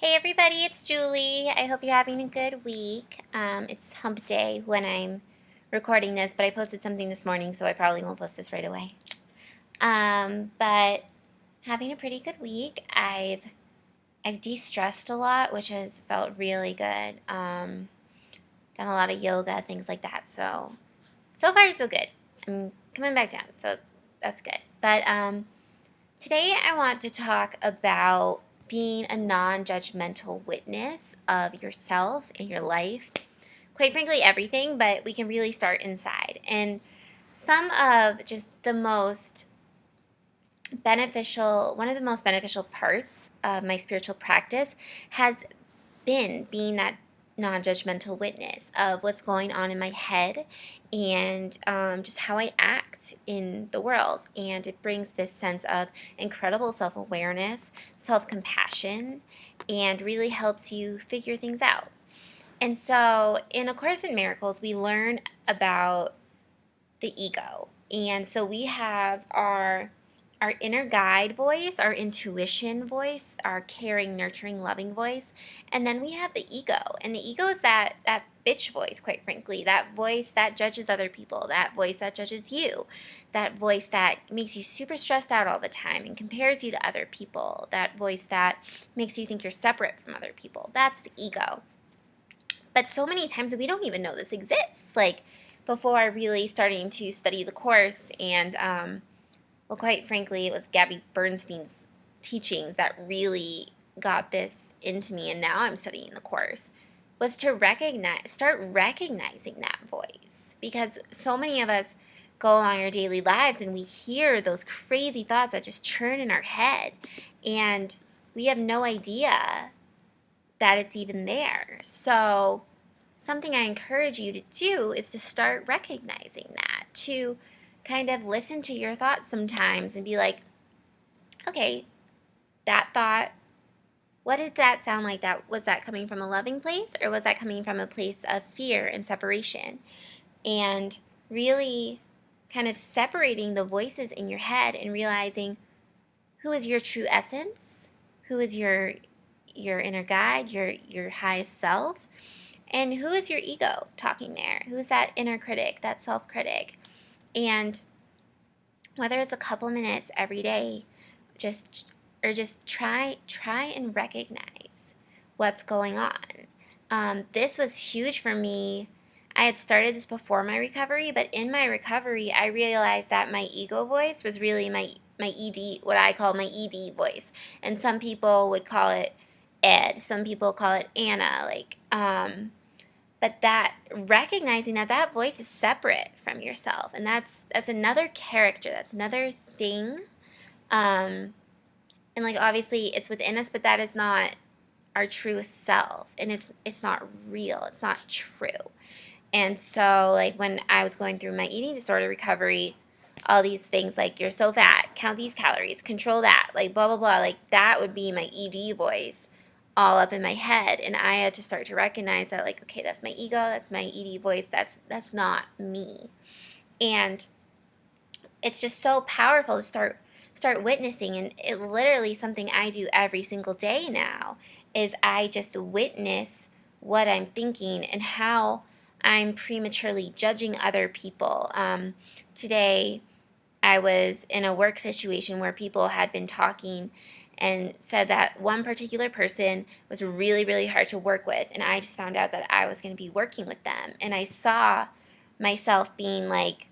Hey everybody, it's Julie. I hope you're having a good week. It's hump day when I'm recording this, but I posted something this morning, so I probably won't post this right away. But having a pretty good week. I've de-stressed a lot, which has felt really good. Done a lot of yoga, things like that. So far so good. I'm coming back down, so that's good. But today, I want to talk about being a non judgmental witness of yourself and your life. Quite frankly, everything, but we can really start inside. And some of just the most one of the most beneficial parts of my spiritual practice has been being that non judgmental witness of what's going on in my head and just how I act in the world. And it brings this sense of incredible self awareness, self compassion, and really helps you figure things out. And so, in A Course in Miracles, we learn about the ego. And so we have our inner guide voice, our intuition voice, our caring, nurturing, loving voice, and then we have the ego. And the ego is that bitch voice, quite frankly, that voice that judges other people, that voice that judges you, that voice that makes you super stressed out all the time and compares you to other people, that voice that makes you think you're separate from other people. That's the ego. But so many times we don't even know this exists. Like before really starting to study the course and well, quite frankly, it was Gabby Bernstein's teachings that really got this into me, and now I'm studying the course, was to start recognizing that voice. Because so many of us go along our daily lives and we hear those crazy thoughts that just churn in our head, and we have no idea that it's even there. So, something I encourage you to do is to start recognizing that, to kind of listen to your thoughts sometimes and be like, okay, that thought, what did that sound like? That was that coming from a loving place, or was that coming from a place of fear and separation? And really kind of separating the voices in your head and realizing who is your true essence, who is your inner guide, your highest self, and who is your ego talking there? Who's that inner critic, that self-critic? And whether it's a couple minutes every day, just try and recognize what's going on. This was huge for me. I had started this before my recovery, but in my recovery, I realized that my ego voice was really my ED, what I call my ED voice, and some people would call it Ed. Some people call it Anna. But that recognizing that voice is separate from yourself, and that's another character, that's another thing, and like obviously it's within us, but that is not our true self, and it's not real, it's not true. And so like when I was going through my eating disorder recovery, all these things like you're so fat, count these calories, control that, like blah blah blah, like that would be my ED voice all up in my head, and I had to start to recognize that, like, okay, that's my ego, that's my ED voice, that's not me. And it's just so powerful to start witnessing, and it literally something I do every single day now is I just witness what I'm thinking and how I'm prematurely judging other people. Today I was in a work situation where people had been talking and said that one particular person was really, really hard to work with. And I just found out that I was going to be working with them. And I saw myself being like,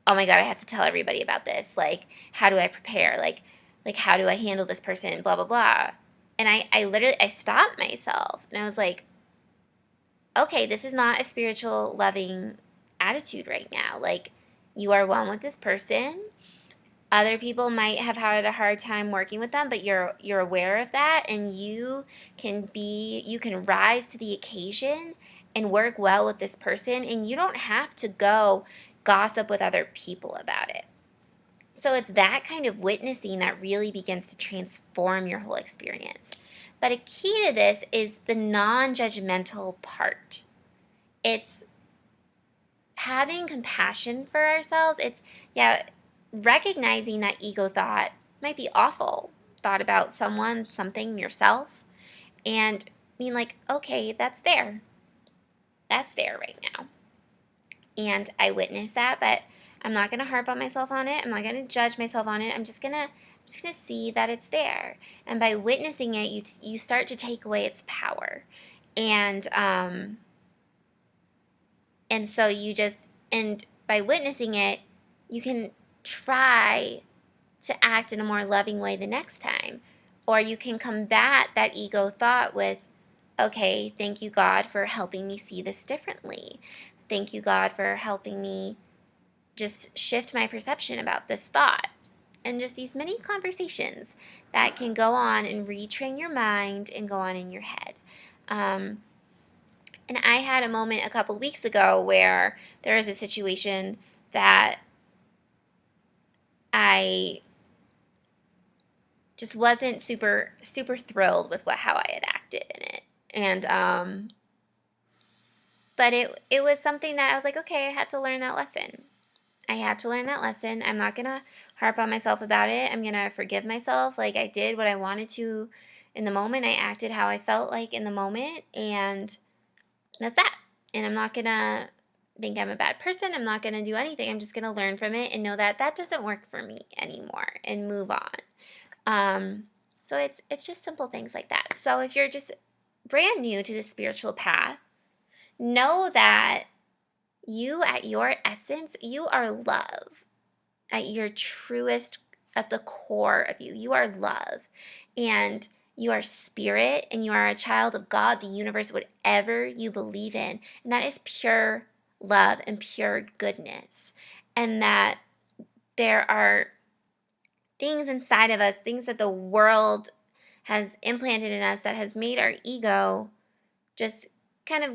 oh my God, I have to tell everybody about this. Like, how do I prepare? Like how do I handle this person? Blah, blah, blah. And I literally, I stopped myself and I was like, okay, this is not a spiritual, loving attitude right now. Like, you are one with this person. Other people might have had a hard time working with them, but you're aware of that, and you can rise to the occasion and work well with this person, and you don't have to go gossip with other people about it. So it's that kind of witnessing that really begins to transform your whole experience. But a key to this is the non-judgmental part. It's having compassion for ourselves. It's, yeah, recognizing that ego thought might be awful, thought about someone, something, yourself, and being like, okay, that's there. That's there right now. And I witnessed that, but I'm not going to harp on myself on it. I'm not going to judge myself on it. I'm just going to see that it's there. And by witnessing it, you start to take away its power. And so you just, and by witnessing it, you can try to act in a more loving way the next time. Or you can combat that ego thought with, okay, thank you, God, for helping me see this differently. Thank you, God, for helping me just shift my perception about this thought. And just these many conversations that can go on and retrain your mind and go on in your head. And I had a moment a couple weeks ago where there was a situation that I just wasn't super thrilled with how I had acted in it. And but it was something that I was like, okay, I had to learn that lesson. I had to learn that lesson. I'm not going to harp on myself about it. I'm going to forgive myself. Like, I did what I wanted to in the moment. I acted how I felt like in the moment, and that's that. And I'm not going to think I'm a bad person. I'm not going to do anything. I'm just going to learn from it and know that that doesn't work for me anymore and move on. So it's just simple things like that. So if you're just brand new to the spiritual path, know that you, at your essence, you are love. At your truest, at the core of you, you are love. And you are spirit, and you are a child of God, the universe, whatever you believe in. And that is pure love and pure goodness. And that there are things inside of us, things that the world has implanted in us that has made our ego just kind of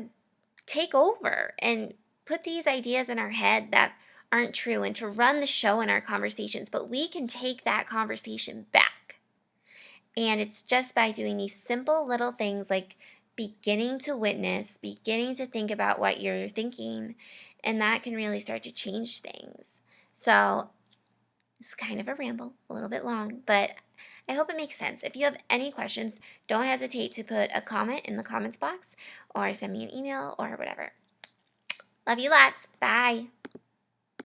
take over and put these ideas in our head that aren't true, and to run the show in our conversations. But we can take that conversation back. And it's just by doing these simple little things like beginning to witness, beginning to think about what you're thinking, and that can really start to change things. So it's kind of a ramble, a little bit long, but I hope it makes sense. If you have any questions, don't hesitate to put a comment in the comments box or send me an email or whatever. Love you lots. Bye.